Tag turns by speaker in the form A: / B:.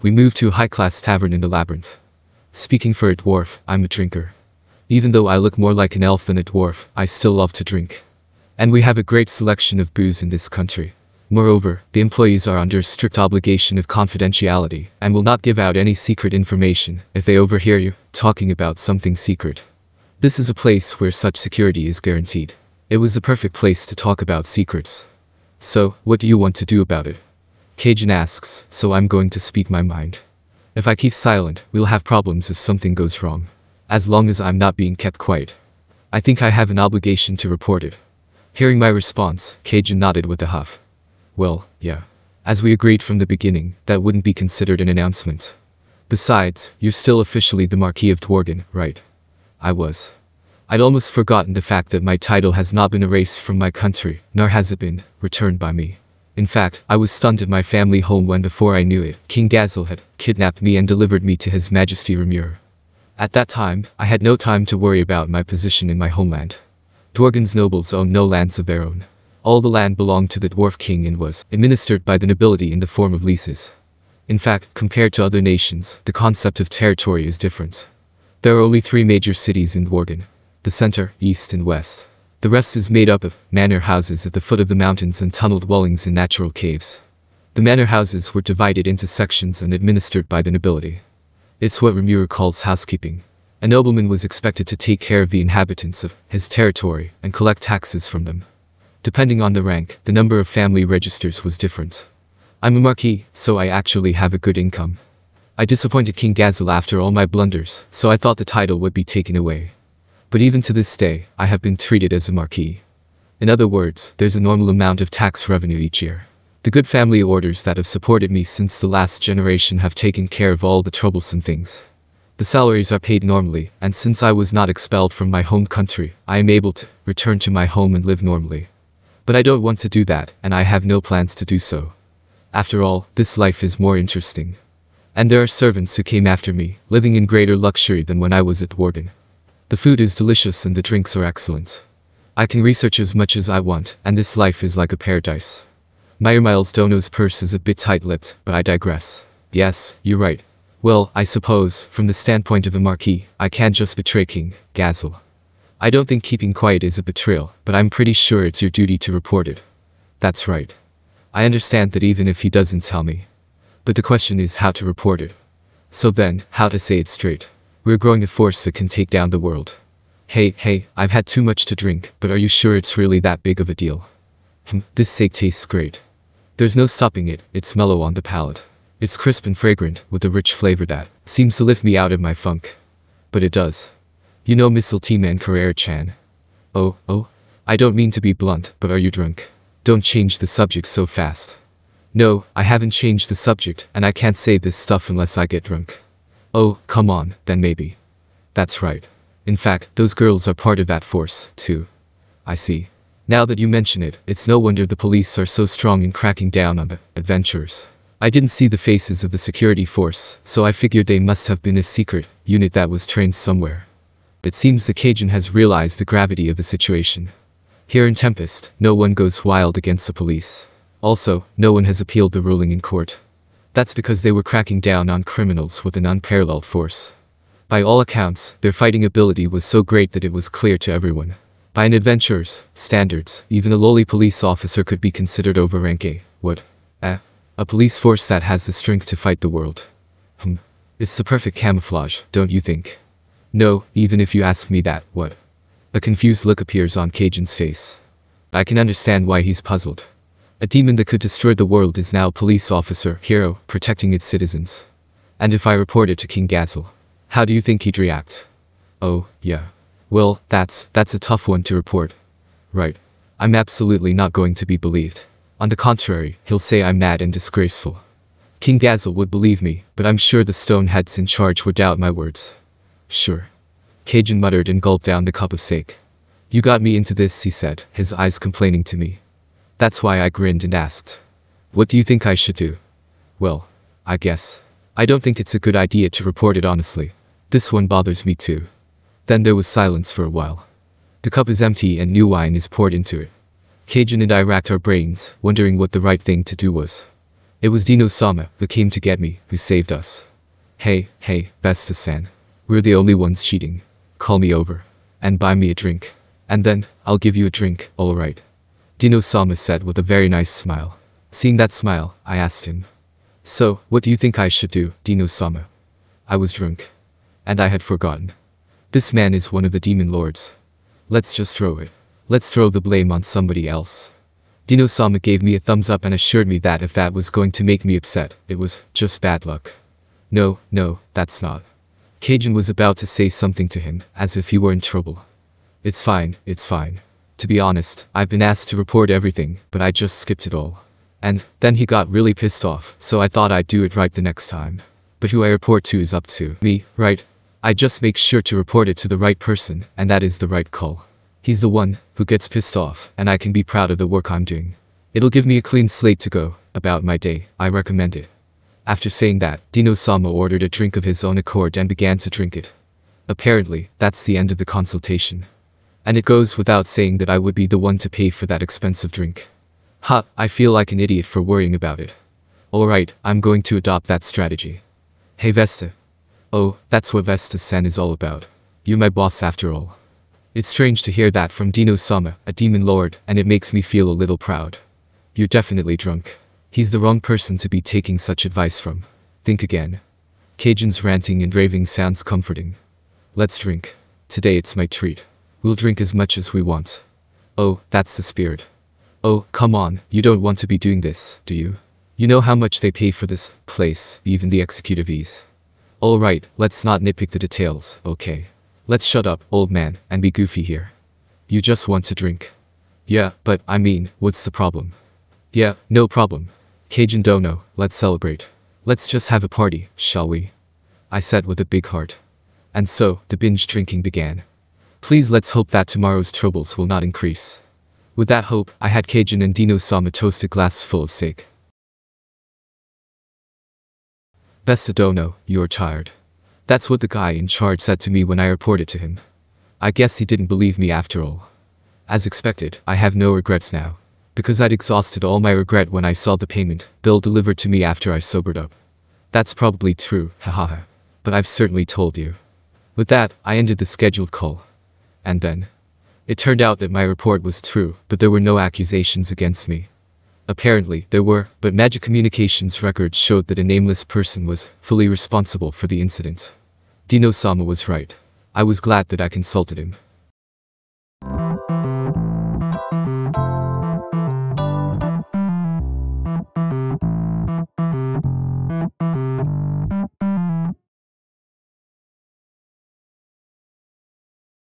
A: We moved to a high-class tavern in the labyrinth. Speaking for a dwarf, I'm a drinker. Even though I look more like an elf than a dwarf, I still love to drink. And we have a great selection of booze in this country. Moreover, the employees are under a strict obligation of confidentiality, and will not give out any secret information if they overhear you talking about something secret. This is a place where such security is guaranteed. It was the perfect place to talk about secrets. So, what do you want to do about it? Cajun asks, so I'm going to speak my mind. If I keep silent, we'll have problems if something goes wrong. As long as I'm not being kept quiet. I think I have an obligation to report it. Hearing my response, Cajun nodded with a huff. Well, yeah. As we agreed from the beginning, that wouldn't be considered an announcement. Besides, you're still officially the Marquis of Dworgen, right? I was. I'd almost forgotten the fact that my title has not been erased from my country, nor has it been returned by me. In fact, I was stunned at my family home when before I knew it, King Gazel had kidnapped me and delivered me to His Majesty Remur. At that time, I had no time to worry about my position in my homeland. Dworgen's nobles owned no lands of their own. All the land belonged to the Dwarf King and was administered by the nobility in the form of leases. In fact, compared to other nations, the concept of territory is different. There are only 3 major cities in Dworgen: the center, east and west. The rest is made up of manor houses at the foot of the mountains and tunnel dwellings in natural caves. The manor houses were divided into sections and administered by the nobility. It's what Remur calls housekeeping. A nobleman was expected to take care of the inhabitants of his territory and collect taxes from them. Depending on the rank, the number of family registers was different. I'm a marquis, so I actually have a good income. I disappointed King Gazel after all my blunders, so I thought the title would be taken away. But even to this day, I have been treated as a marquis. In other words, there's a normal amount of tax revenue each year. The good family orders that have supported me since the last generation have taken care of all the troublesome things. The salaries are paid normally, and since I was not expelled from my home country, I am able to return to my home and live normally. But I don't want to do that, and I have no plans to do so. After all, this life is more interesting. And there are servants who came after me, living in greater luxury than when I was at Dworgen. The food is delicious and the drinks are excellent. I can research as much as I want, and this life is like a paradise. Meyer Miles Dono's purse is a bit tight-lipped, but I digress. Yes, you're right. Well, I suppose, from the standpoint of a marquis, I can't just betray King Gazel. I don't think keeping quiet is a betrayal, but I'm pretty sure it's your duty to report it. That's right. I understand that even if he doesn't tell me. But the question is how to report it. So then, how to say it straight. We're growing a force that can take down the world. Hey, I've had too much to drink, but are you sure it's really that big of a deal? This steak tastes great. There's no stopping it, it's mellow on the palate. It's crisp and fragrant, with a rich flavor that seems to lift me out of my funk. But it does. You know Miss Ultima Carrera-chan. Oh, I don't mean to be blunt, but are you drunk? Don't change the subject so fast. No, I haven't changed the subject, and I can't say this stuff unless I get drunk. Oh, come on, then maybe. That's right. In fact, those girls are part of that force, too. I see. Now that you mention it, it's no wonder the police are so strong in cracking down on the adventurers. I didn't see the faces of the security force, so I figured they must have been a secret unit that was trained somewhere. It seems the Cajun has realized the gravity of the situation. Here in Tempest, no one goes wild against the police. Also, no one has appealed the ruling in court. That's because they were cracking down on criminals with an unparalleled force. By all accounts, their fighting ability was so great that it was clear to everyone. By an adventurer's standards, even a lowly police officer could be considered overranking. What? A police force that has the strength to fight the world. It's the perfect camouflage, don't you think? No, even if you ask me that, what? A confused look appears on Cajun's face. I can understand why he's puzzled. A demon that could destroy the world is now a police officer, hero, protecting its citizens. And if I report it to King Gazel, how do you think he'd react? Oh, yeah. Well, that's a tough one to report. Right. I'm absolutely not going to be believed. On the contrary, he'll say I'm mad and disgraceful. King Gazel would believe me, but I'm sure the stoneheads in charge would doubt my words. Sure. Cajun muttered and gulped down the cup of steak. You got me into this, he said, his eyes complaining to me. That's why I grinned and asked. What do you think I should do? Well, I guess. I don't think it's a good idea to report it honestly. This one bothers me too. Then there was silence for a while. The cup is empty and new wine is poured into it. Cajun and I racked our brains, wondering what the right thing to do was. It was Dino-sama who came to get me, who saved us. Hey, Vesta-san. We're the only ones cheating. Call me over. And buy me a drink. And then, I'll give you a drink, alright. Dino-sama said with a very nice smile. Seeing that smile, I asked him. So, what do you think I should do, Dino-sama? I was drunk. And I had forgotten. This man is one of the demon lords. Let's just throw it. Let's throw the blame on somebody else. Dino-sama gave me a thumbs up and assured me that if that was going to make me upset, it was just bad luck. No, that's not. Cajun was about to say something to him, as if he were in trouble. It's fine. To be honest, I've been asked to report everything, but I just skipped it all. And then he got really pissed off, so I thought I'd do it right the next time. But who I report to is up to me, right? I just make sure to report it to the right person, and that is the right call. He's the one who gets pissed off, and I can be proud of the work I'm doing. It'll give me a clean slate to go about my day. I recommend it. After saying that, Dino-sama ordered a drink of his own accord and began to drink it. Apparently, that's the end of the consultation. And it goes without saying that I would be the one to pay for that expensive drink. I feel like an idiot for worrying about it. Alright, I'm going to adopt that strategy. Hey Vesta. Oh, that's what Vesta-san is all about. You're my boss after all. It's strange to hear that from Dino-sama, a demon lord, and it makes me feel a little proud. You're definitely drunk. He's the wrong person to be taking such advice from. Think again. Cajun's ranting and raving sounds comforting. Let's drink. Today it's my treat. We'll drink as much as we want. Oh, that's the spirit. Oh, come on, you don't want to be doing this, do you? You know how much they pay for this place, even the executives. Alright, let's not nitpick the details, okay? Let's shut up, old man, and be goofy here. You just want to drink. Yeah, but, I mean, what's the problem? Yeah, no problem. Cajun Dono, let's celebrate. Let's just have a party, shall we? I said with a big heart. And so, the binge drinking began. Please let's hope that tomorrow's troubles will not increase. With that hope, I had Cajun and Dino-sama toast a glass full of sake. Vesta Dono, you're tired. That's what the guy in charge said to me when I reported to him. I guess he didn't believe me after all. As expected, I have no regrets now. Because I'd exhausted all my regret when I saw the payment bill delivered to me after I sobered up. That's probably true, hahaha. But I've certainly told you. With that, I ended the scheduled call. And then, it turned out that my report was true, but there were no accusations against me. Apparently, there were, but Magic Communications records showed that a nameless person was fully responsible for the incident. Dino-sama was right. I was glad that I consulted him.